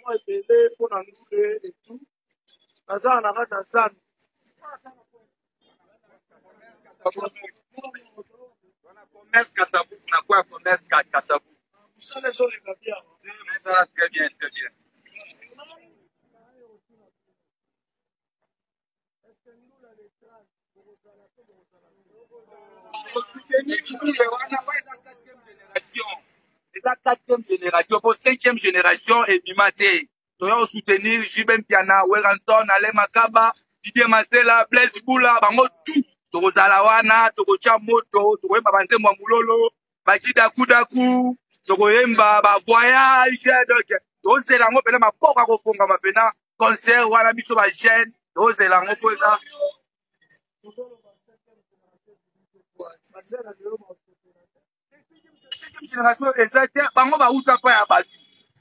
moi belé pour nous et tout. Naza na kata zan. Commerce Kassabou, on a quoi commerce Kassabou? Ça les gens les bien. Ça très bien, très bien. C'est la quatrième génération. Pour cinquième génération et Bimate. Tu vas soutenir Jibem Piana, Weranton, Ale Makaba, Didier Masela, Blaise Boula, Bango tout. Tokozala wana, tokocha moto, tokoyemba banzembo ya mulolo, bakida kudaku, tokoyemba ba voyage, donc tozela ngo pena mapoka kofonga mapena concert wana biso ba jeune, tozela ngo poza. Cinquième génération exacte, bango ba uta pa ya batu.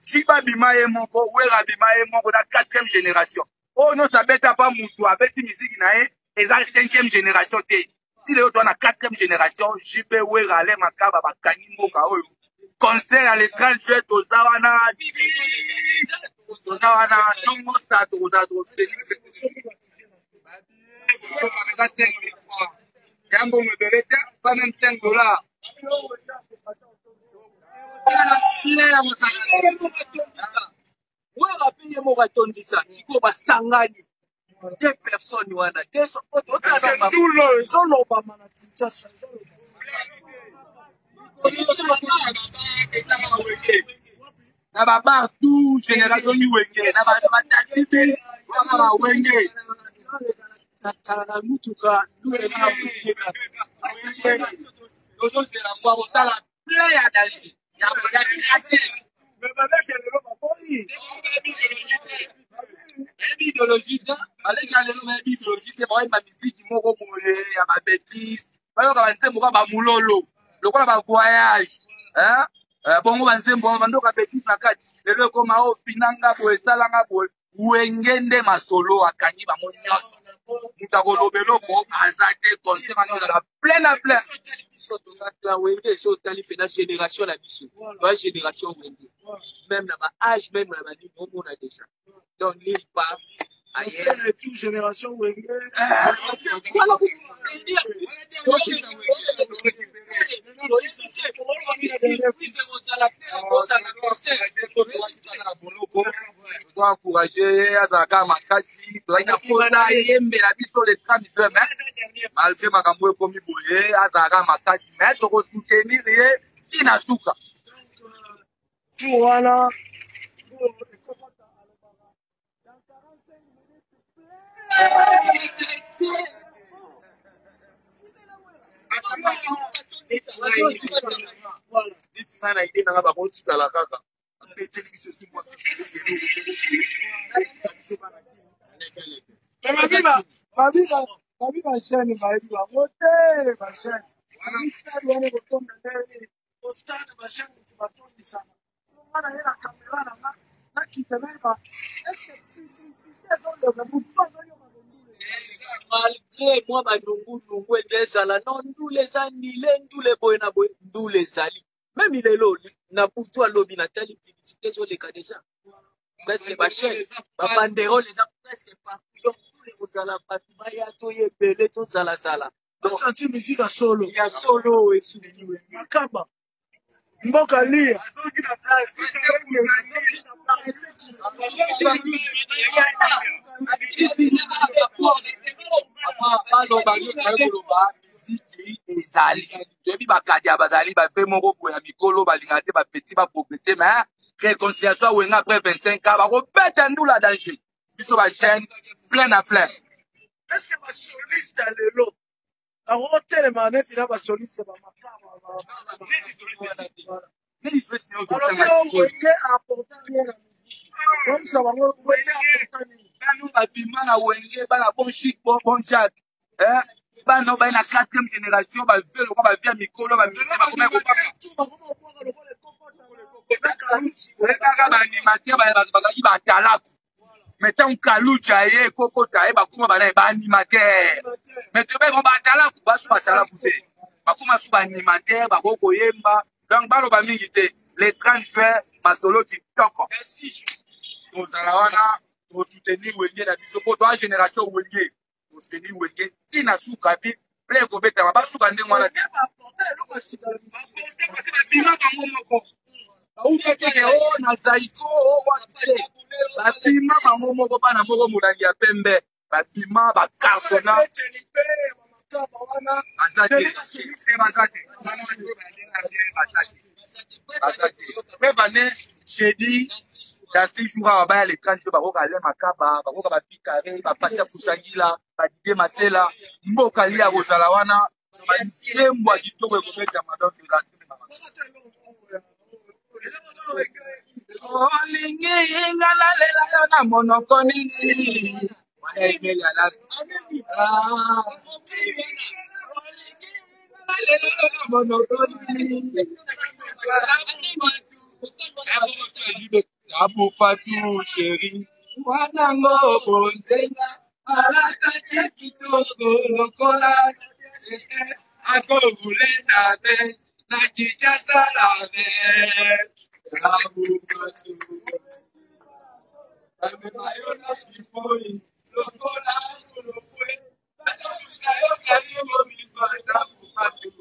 Jiba bima ye moko, Wera bima ye moko na quatrième génération. Oh non, ça bête pas mutu, abeti musique na ye, eza cinquième génération te. Si les autres ont la quatrième génération, JP Wera ale makaba bakangi mboka oyo. Concert à l'écran juillet tozawana, nongo sa toza Yango mebele te, pas même $5. Wera paye mon ratondisa, si quoi va sangani. 2 personnes wana, 2 autres. Tout le sont l'Obama na Kinshasa. Na ba partout génération ni wenge na ba taxi bi na ba wenge na mutuka ndule na mutuka ozo c'est la voix on la play à danser ya créatif Mais avec le Obama boy. idéologie ta avec le nom idéologie c'est ba musique moko boye ya ba bêtise ba yo ka ntembo ka ba mulolo lokola ba voyage hein bongo banzembo bandoka bêtise na kati lelo koma o finanga boye salanga boye wengende masolo akangi bango nyonso mutu akolobela oko aza te conseil bango ezala plein à plein biso tozala wenge so tali pena génération na biso ba génération wenge même na ba âge même na ba niveau on a déjà donc nulle part ailleurs Toute génération wenge. encourager azalaka makasi tozalaki mpona yembela biso le 30 juin malgré makambo ekomi boye azalaka makasi me tokosoutenir ye ntina suka Tout wana. ntina na ide nanga bakotikala kaka apeteli biso simwa Babi ba chaîne bayebi bango te ba chaîne. Stade wana kotonda ndenge. Au stade ba chaîne tu batondisaka. Wana ye na caméra na nga nakita nayeba. Est-ce que publicité ezoloba mutu azoyoka bondule. malgré moi banungunungu ezala non ndule eza nile ndule boye na boye ndule ezali même ilelo na butu alobi natali publicité ezoleka déjà presque bachaine babanderole eza presque partout donc ndule kozala bato baya toye ebele tozalazala Basenti musique ya solo. ya solo esukiwe Makaba. Mboka lia. baloba miziki ezali toyebi bakadia bazali bape moko boya mikolo balinga te bapeti baprogrese mais réconciliation awenga après 25 ans bakobeta ndula danger biso bachaine plein à plein Est-ce que basoliste ya lelo akotelema neti na basoliste bamakaba alobi owenge apporta rien na musique komisa bango wenge apporta nini bano babima na wenge bana bon chic bon jack bana baye na 4e génération bavie lokwa bavie ya mikolo bamisi bakoma ekaka baanimateur bazalaki batalaku mais ntango kaluja ye ekokota ye bakoma bana ye baanimateur mais tobemo batalaku baso basalaku te bakoma so baanimateur bakokoyemba donc baloba mingi te le 30 juin masolo kitoko tozala wana tosoutenir wenge na biso mpo toa génération wenge tosoutenir wenge ntina suka mpe ple ekobetama basuka ndenge wana te babima bango moko bauteteke o na zaiko o wate babima bango moko bana moko molangi ya pembe babima bakartona baza te mpe bane shedi ya 6 jours awa baya lekani mpe bakoka le makaba bakoka bapikare bapatia kusangila badide masela mboka lia kozala wana balembo ya kitoko ekobetama donc olingi nga nalela yo na monoko nini Abu Fatou chéri wanango bonzenga alakati kitoko lokola akovule nabe na Kinshasa nabe Abu Fatou amemayona sipoi lokola lokwe atamusayo kalimo mifata Abu Fatou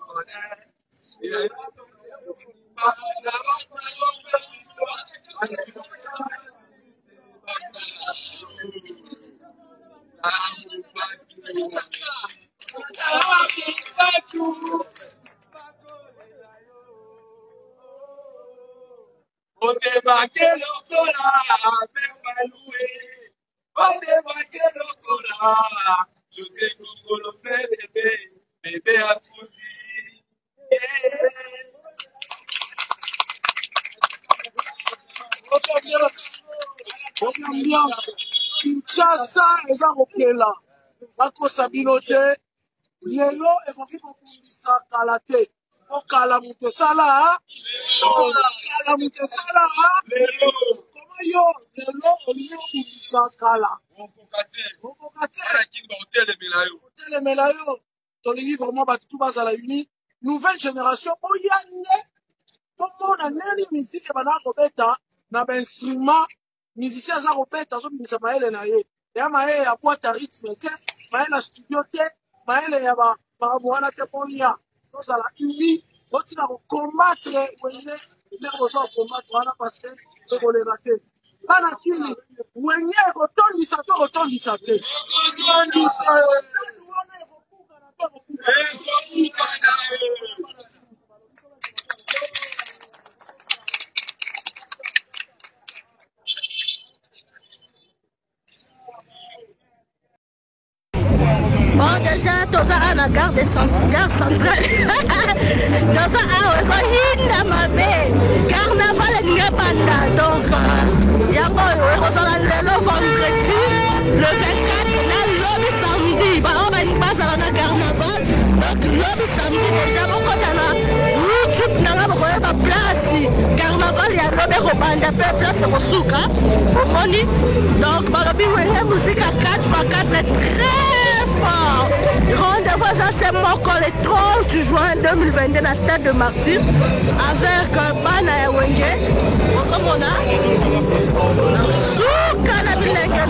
Kinshasa eza kopela bakosa bino te lelo ekoki kokundisa kala te okala moto esala kala moto esala koma yo lelo olingi okundisa kala okoka te otelemela yo tolingi vraiment bato tu bazala uni nouvelle génération oya nde tomona ndeni misike banaa kobeta na bainstrument musicien aza kobeta azobimisa mayele na ye ya mayele ya boîte à rythme te mayele ya studio te mayele ya makambo wana te polia tozala uni otina kokombattre wenge ndenge boza kokombattre wana parce que ekoleka te bana kini wenge ekotondisa to ekotondisa te Bon, déjà, toza à la gare centrale. Toza à Hinda Mabe. Carnaval n'est pas là. Donc, il y a pas le vendredi, le 24, le samedi. On passe à la carnaval. Donc, le samedi, déjà, on a YouTube, on a la place. Carnaval, il y a le banda, place au Souka. Donc, la musique à 4x4 est très fort. Rendez-vous, ça c'est Moko le 30 juin 2022 dans le stade de Martyr avec Bana et Wenge. On a Souka la Bilenga.